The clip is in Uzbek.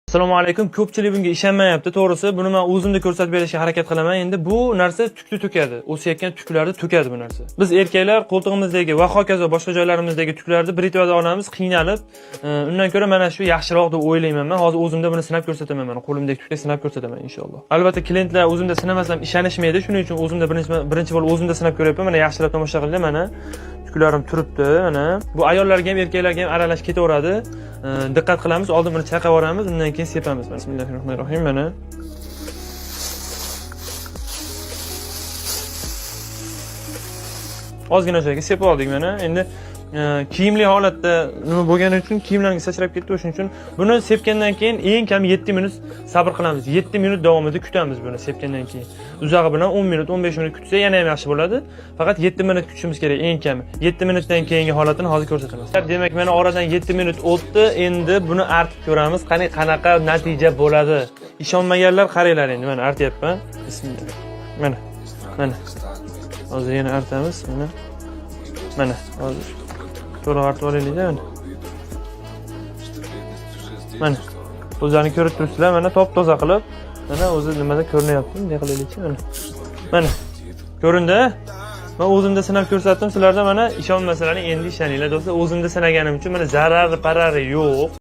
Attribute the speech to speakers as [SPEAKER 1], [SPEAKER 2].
[SPEAKER 1] Assalomu alaykum. Ko'pchilik bunga ishonmayapti, to'g'risi. Buni men o'zimda ko'rsatib berishga harakat qilaman. Endi bu narsa tukni to'kadi. O'sayotgan tuklarni to'kadi bu narsa. Biz erkaklar qo'ltig'imizdagi va hokazo boshqa joylarimizdagi tuklarni britvada olamiz, qiynalib, undan ko'ra mana shu yaxshiroq deb o'ylayman men. Hozir o'zimda buni sinab ko'rsataman. Mana qo'limdagi tukni sinab ko'rsataman inshaalloh. Albatta, klientlar o'zimda sinamasam ishonishmaydi. Shuning uchun o'zimda birinchi bo'lib o'zimda sinab ko'ryapman. Mana yaxshilab tomosha qilinglar, mana tuklarim turibdi, mana. Bu ayollarga ham, erkaklarga ham aralashib ketaveradi. Diqqat qilamiz, oldin buni chayqab yuboramiz, undan keyin sepamiz. Bismillahirrohmanirrohim. Mana ozgina joyga sepib oldik mana. Endi kiyimli holatda nima bo'lgani uchun kiyimlarga sachrab ketdi, o'shuning uchun buni sepgandan keyin eng kam 7 minut sabr qilamiz. 7 minut davomida kutamiz buni sepgandan keyin. Uzog'i bilan 10 minut, 15 minut kutsa yana ham yaxshi bo'ladi. Faqat 7 minut kutishimiz kerak eng kam. 7 minutdan keyingi holatini hozir ko'rsatamiz. Demak, mana oradan 7 minut o'tdi. Endi buni artib ko'ramiz. Qanaqa natija bo'ladi. Ishonmaganlar qaranglar endi. Mana artyapman. Bismillah. Mana. Hozir yana artamiz. Mana. Hozir to'g'ri artib olaylik-da. Mana. O'zlaringiz ko'rib turibsizlar, mana top-toza qilib, mana o'zi nimada ko'rinyapti, bunday qilaylik-chi mana. Mana. Ko'rindi? Men o'zimda sinab ko'rsatdim, sizlarda mana ishonmasalaring endi ishoninglar do'stlar. O'zimda sinaganim uchun mana zarari yo'q.